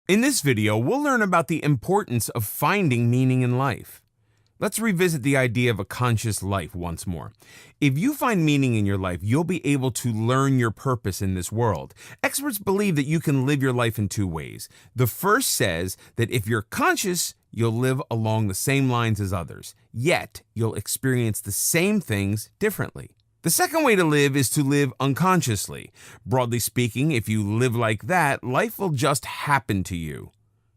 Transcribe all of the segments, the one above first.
In this video, we'll learn about the importance of finding meaning in life. Let's revisit the idea of a conscious life once more. If you find meaning in your life, you'll be able to learn your purpose in this world. Experts believe that you can live your life in two ways. The first says that if you're conscious, you'll live along the same lines as others, yet you'll experience the same things differently. The second way to live is to live unconsciously. Broadly speaking, if you live like that, life will just happen to you.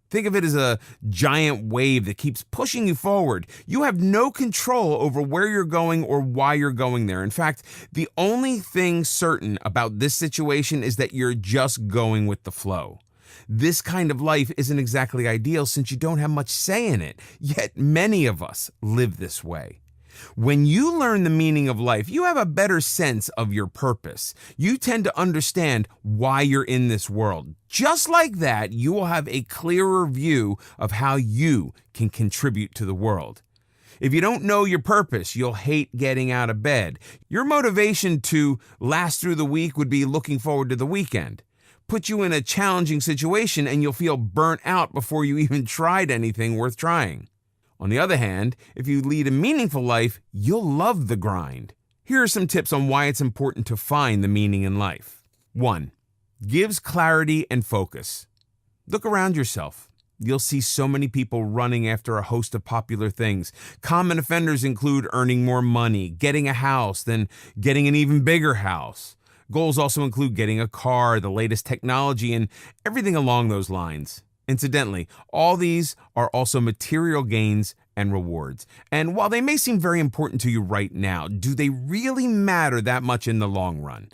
Think of it as a giant wave that keeps pushing you forward. You have no control over where you're going or why you're going there. In fact, the only thing certain about this situation is that you're just going with the flow. This kind of life isn't exactly ideal since you don't have much say in it, yet many of us live this way. When you learn the meaning of life, you have a better sense of your purpose. You tend to understand why you're in this world. Just like that, you will have a clearer view of how you can contribute to the world. If you don't know your purpose, you'll hate getting out of bed. Your motivation to last through the week would be looking forward to the weekend. Put you in a challenging situation and you'll feel burnt out before you even tried anything worth trying. On the other hand, if you lead a meaningful life, you'll love the grind. Here are some tips on why it's important to find the meaning in life. 1. Gives clarity and focus. Look around yourself. You'll see so many people running after a host of popular things. Common offenders include earning more money, getting a house, then getting an even bigger house. Goals also include getting a car, the latest technology, and everything along those lines. Incidentally, all these are also material gains and rewards. And while they may seem very important to you right now, do they really matter that much in the long run?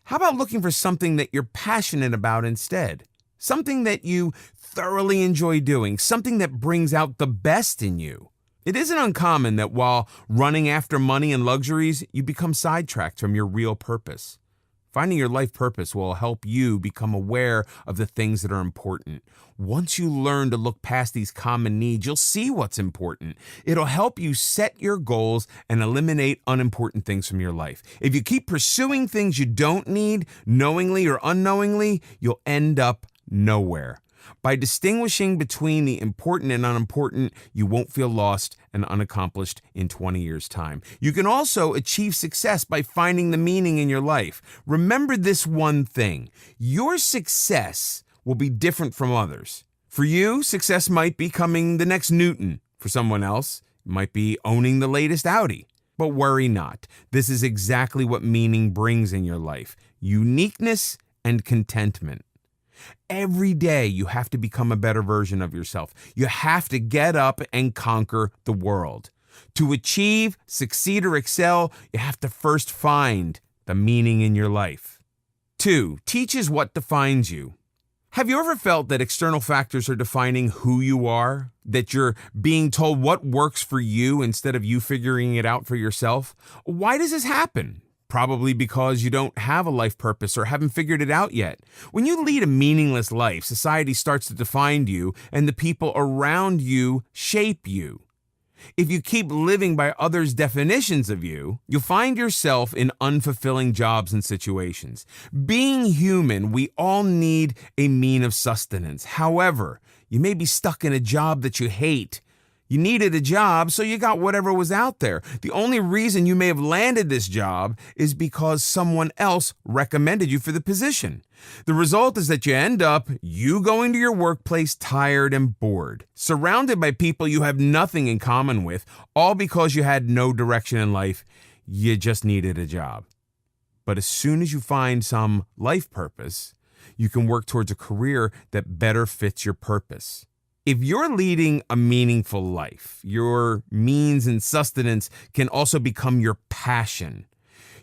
How about looking for something that you're passionate about instead? Something that you thoroughly enjoy doing, something that brings out the best in you. It isn't uncommon that while running after money and luxuries, you become sidetracked from your real purpose. Finding your life purpose will help you become aware of the things that are important. Once you learn to look past these common needs, you'll see what's important. It'll help you set your goals and eliminate unimportant things from your life. If you keep pursuing things you don't need, knowingly or unknowingly, you'll end up nowhere. By distinguishing between the important and unimportant, you won't feel lost and unaccomplished in 20 years' time. You can also achieve success by finding the meaning in your life. Remember this one thing: your success will be different from others. For you, success might be becoming the next Newton. For someone else, it might be owning the latest Audi. But worry not. This is exactly what meaning brings in your life: uniqueness and contentment. Every day you have to become a better version of yourself. You have to get up and conquer the world. To achieve, succeed, or excel, you have to first find the meaning in your life. 2. Teaches what defines you. Have you ever felt that external factors are defining who you are? That you're being told what works for you instead of you figuring it out for yourself? Why does this happen? Probably because you don't have a life purpose or haven't figured it out yet. When you lead a meaningless life, society starts to define you and the people around you shape you. If you keep living by others' definitions of you, you'll find yourself in unfulfilling jobs and situations. Being human, we all need a mean of sustenance. However, you may be stuck in a job that you hate. You needed a job, so you got whatever was out there. The only reason you may have landed this job is because someone else recommended you for the position. The result is that you end up going to your workplace tired and bored, surrounded by people you have nothing in common with, all because you had no direction in life. You just needed a job. But as soon as you find some life purpose, you can work towards a career that better fits your purpose. If you're leading a meaningful life, your means and sustenance can also become your passion.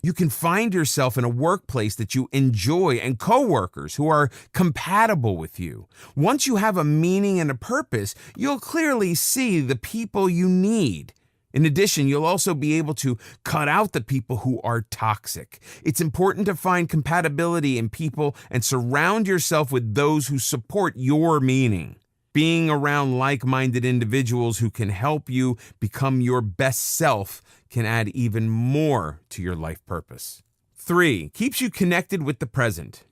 You can find yourself in a workplace that you enjoy and coworkers who are compatible with you. Once you have a meaning and a purpose, you'll clearly see the people you need. In addition, you'll also be able to cut out the people who are toxic. It's important to find compatibility in people and surround yourself with those who support your meaning. Being around like-minded individuals who can help you become your best self can add even more to your life purpose. 3, keeps you connected with the present.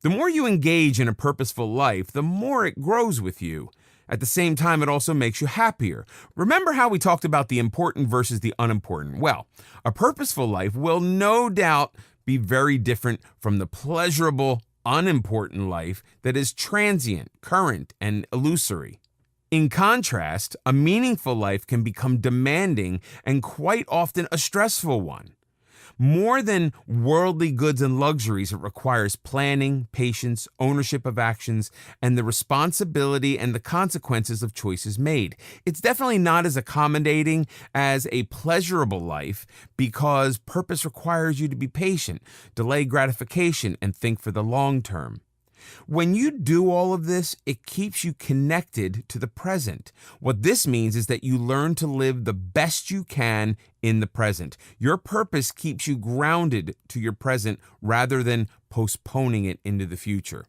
The more you engage in a purposeful life, the more it grows with you. At the same time, it also makes you happier. Remember how we talked about the important versus the unimportant? Well, a purposeful life will no doubt be very different from the pleasurable, unimportant life that is transient, current, and illusory. In contrast, a meaningful life can become demanding and quite often a stressful one. More than worldly goods and luxuries, it requires planning, patience, ownership of actions, and the responsibility and the consequences of choices made. It's definitely not as accommodating as a pleasurable life because purpose requires you to be patient, delay gratification, and think for the long term. When you do all of this, it keeps you connected to the present. What this means is that you learn to live the best you can in the present. Your purpose keeps you grounded to your present rather than postponing it into the future.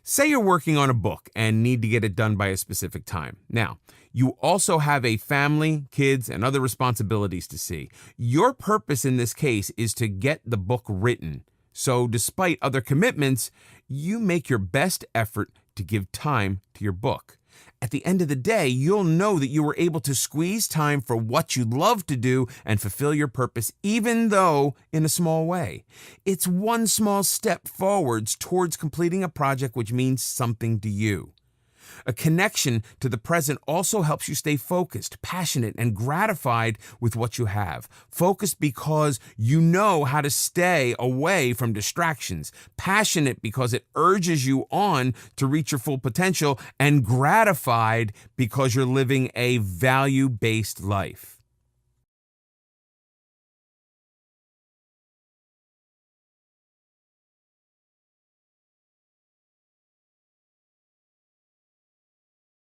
Say you're working on a book and need to get it done by a specific time. Now, you also have a family, kids, and other responsibilities to see. Your purpose in this case is to get the book written. So despite other commitments, you make your best effort to give time to your book. At the end of the day, you'll know that you were able to squeeze time for what you love to do and fulfill your purpose, even though in a small way. It's one small step forwards towards completing a project which means something to you. A connection to the present also helps you stay focused, passionate, and gratified with what you have. Focused because you know how to stay away from distractions. Passionate because it urges you on to reach your full potential. And gratified because you're living a value-based life.